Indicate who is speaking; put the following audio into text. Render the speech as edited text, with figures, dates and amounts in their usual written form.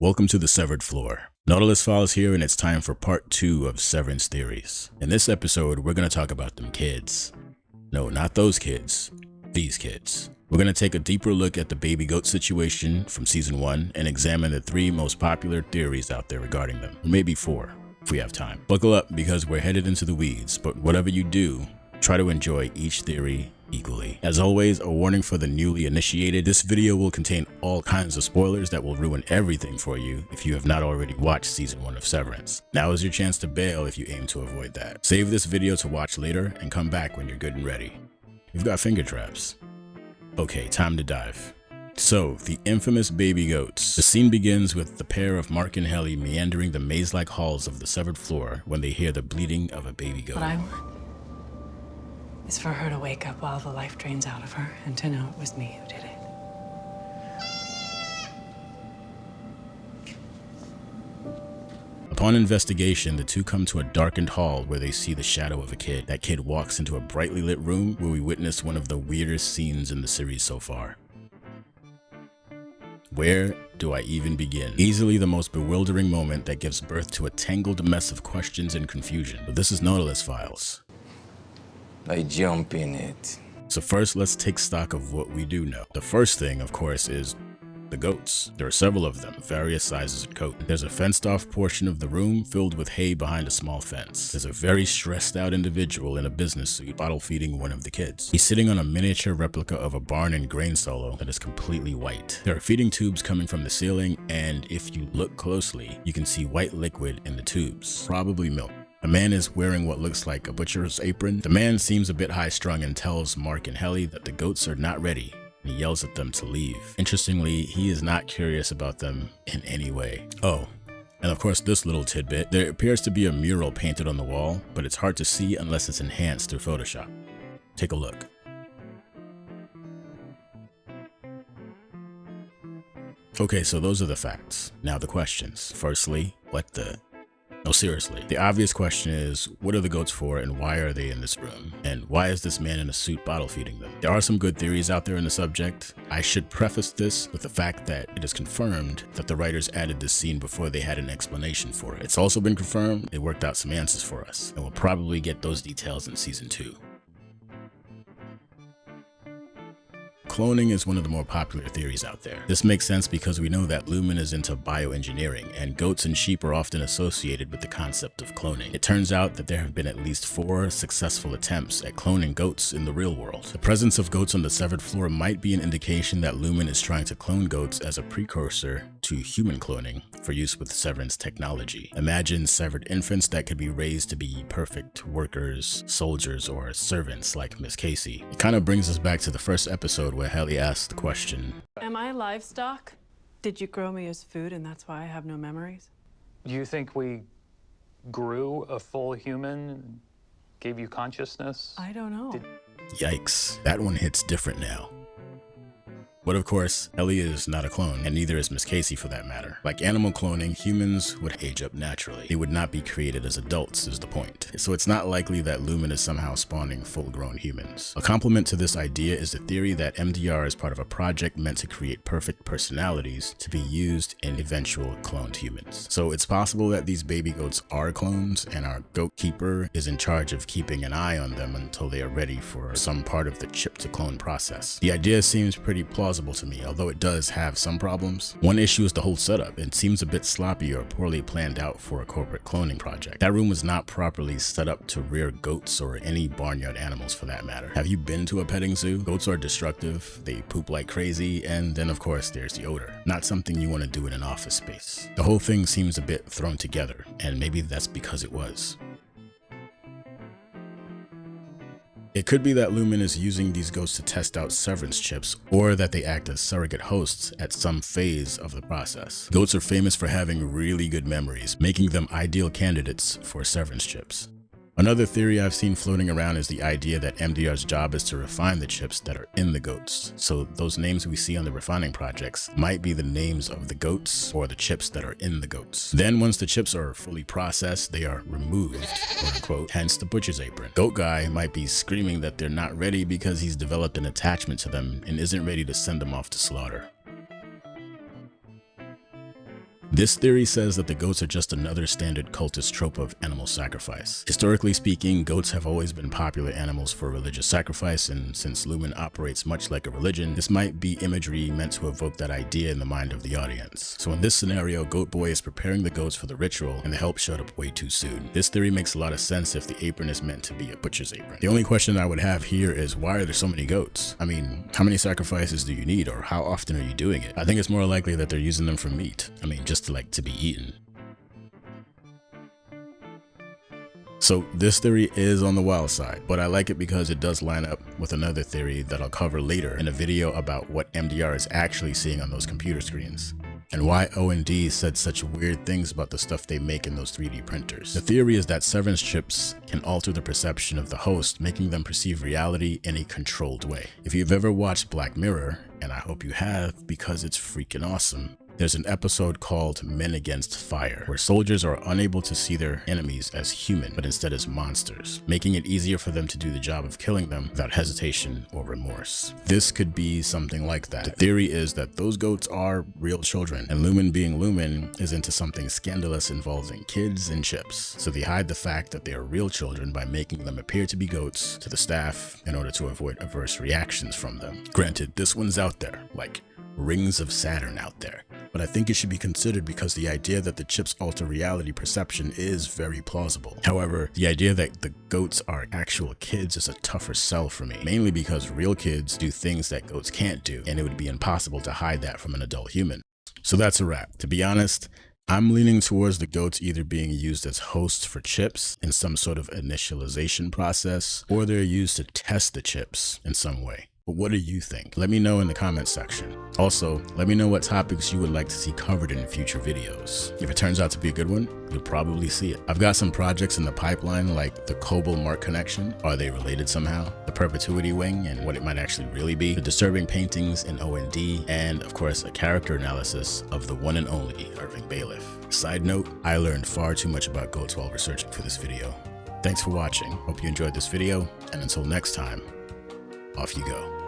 Speaker 1: Welcome to the Severed Floor. Nautilus Files here, and it's time for part 2 of Severance Theories. In this episode, we're going to talk about them kids. No, not those kids. These kids. We're going to take a deeper look at the baby goat situation from season 1 and examine the 3 most popular theories out there regarding them. Or maybe 4, if we have time. Buckle up because we're headed into the weeds, but whatever you do, try to enjoy each theory equally. As always, a warning for the newly initiated. This video will contain all kinds of spoilers that will ruin everything for you if you have not already watched season 1 of Severance. Now is your chance to bail if you aim to avoid that. Save this video to watch later and come back when you're good and ready. You've got finger traps. Okay, time to dive. So, the infamous baby goats. The scene begins with the pair of Mark and Helly meandering the maze-like halls of the Severed Floor when they hear the bleating of a baby goat.
Speaker 2: What I want is for her to wake up while the life drains out of her and to know it was me who did it.
Speaker 1: Upon investigation, the two come to a darkened hall where they see the shadow of a kid. That kid walks into a brightly lit room where we witness one of the weirdest scenes in the series so far. Where do I even begin? Easily the most bewildering moment that gives birth to a tangled mess of questions and confusion. But this is Nautilus Files.
Speaker 3: I jump in it.
Speaker 1: So first, let's take stock of what we do know. The first thing, of course, is the goats. There are several of them, various sizes and coat. There's a fenced-off portion of the room filled with hay behind a small fence. There's a very stressed-out individual in a business suit bottle-feeding one of the kids. He's sitting on a miniature replica of a barn and grain silo that is completely white. There are feeding tubes coming from the ceiling, and if you look closely, you can see white liquid in the tubes, probably milk. A man is wearing what looks like a butcher's apron. The man seems a bit high-strung and tells Mark and Helly that the goats are not ready, and he yells at them to leave. Interestingly, he is not curious about them in any way. Oh, and of course this little tidbit. There appears to be a mural painted on the wall, but it's hard to see unless it's enhanced through Photoshop. Take a look. Okay, so those are the facts. Now the questions. Firstly, what the... No, seriously. The obvious question is, what are the goats for and why are they in this room? And why is this man in a suit bottle feeding them? There are some good theories out there in the subject. I should preface this with the fact that it is confirmed that the writers added this scene before they had an explanation for it. It's also been confirmed they worked out some answers for us, and we'll probably get those details in season 2. Cloning is one of the more popular theories out there. This makes sense because we know that Lumon is into bioengineering, and goats and sheep are often associated with the concept of cloning. It turns out that there have been at least 4 successful attempts at cloning goats in the real world. The presence of goats on the Severed Floor might be an indication that Lumon is trying to clone goats as a precursor to human cloning for use with Severance technology. Imagine severed infants that could be raised to be perfect workers, soldiers, or servants like Miss Casey. It kind of brings us back to the first episode where Helly asked the question,
Speaker 2: Am I livestock? Did you grow me as food and that's why I have no memories?
Speaker 4: Do you think we grew a full human, gave you consciousness?
Speaker 2: I don't know.
Speaker 1: yikes, that one hits different now. But of course, Helly is not a clone, and neither is Miss Casey for that matter. Like animal cloning, humans would age up naturally. They would not be created as adults is the point. So it's not likely that Lumon is somehow spawning full-grown humans. A complement to this idea is the theory that MDR is part of a project meant to create perfect personalities to be used in eventual cloned humans. So it's possible that these baby goats are clones, and our goat keeper is in charge of keeping an eye on them until they are ready for some part of the chip-to-clone process. The idea seems pretty plausible to me, although it does have some problems. One issue is the whole setup. It seems a bit sloppy or poorly planned out for a corporate cloning project. That room was not properly set up to rear goats or any barnyard animals for that matter. Have you been to a petting zoo? Goats are destructive, they poop like crazy, and then of course there's the odor. Not something you want to do in an office space. The whole thing seems a bit thrown together, and maybe that's because it was. It could be that Lumon is using these goats to test out severance chips, or that they act as surrogate hosts at some phase of the process. Goats are famous for having really good memories, making them ideal candidates for severance chips. Another theory I've seen floating around is the idea that MDR's job is to refine the chips that are in the goats. So those names we see on the refining projects might be the names of the goats or the chips that are in the goats. Then once the chips are fully processed, they are removed, quote unquote, hence the butcher's apron. Goat guy might be screaming that they're not ready because he's developed an attachment to them and isn't ready to send them off to slaughter. This theory says that the goats are just another standard cultist trope of animal sacrifice. Historically speaking, goats have always been popular animals for religious sacrifice, and since Lumon operates much like a religion, this might be imagery meant to evoke that idea in the mind of the audience. So in this scenario, Goat Boy is preparing the goats for the ritual, and the help showed up way too soon. This theory makes a lot of sense if the apron is meant to be a butcher's apron. The only question I would have here is, why are there so many goats? I mean, how many sacrifices do you need, or how often are you doing it? I think it's more likely that they're using them for meat. I mean, just to be eaten. So this theory is on the wild side, but I like it because it does line up with another theory that I'll cover later in a video about what MDR is actually seeing on those computer screens, and why O&D said such weird things about the stuff they make in those 3D printers. The theory is that severance chips can alter the perception of the host, making them perceive reality in a controlled way. If you've ever watched Black Mirror, and I hope you have because it's freaking awesome, there's an episode called Men Against Fire, where soldiers are unable to see their enemies as human, but instead as monsters, making it easier for them to do the job of killing them without hesitation or remorse. This could be something like that. The theory is that those goats are real children, and Lumon being Lumon is into something scandalous involving kids and chips, so they hide the fact that they are real children by making them appear to be goats to the staff in order to avoid adverse reactions from them. Granted, this one's out there, like Rings of Saturn out there, but I think it should be considered because the idea that the chips alter reality perception is very plausible. However, the idea that the goats are actual kids is a tougher sell for me, mainly because real kids do things that goats can't do, and it would be impossible to hide that from an adult human. So that's a wrap. To be honest, I'm leaning towards the goats either being used as hosts for chips in some sort of initialization process, or they're used to test the chips in some way. But what do you think? Let me know in the comments section. Also, let me know what topics you would like to see covered in future videos. If it turns out to be a good one, you'll probably see it. I've got some projects in the pipeline like the Cobalt-Mark connection. Are they related somehow? The Perpetuity Wing and what it might actually really be. The disturbing paintings in O&D, and of course a character analysis of the one and only Irving Bailiff. Side note, I learned far too much about goats while researching for this video. Thanks for watching. Hope you enjoyed this video, and until next time, off you go.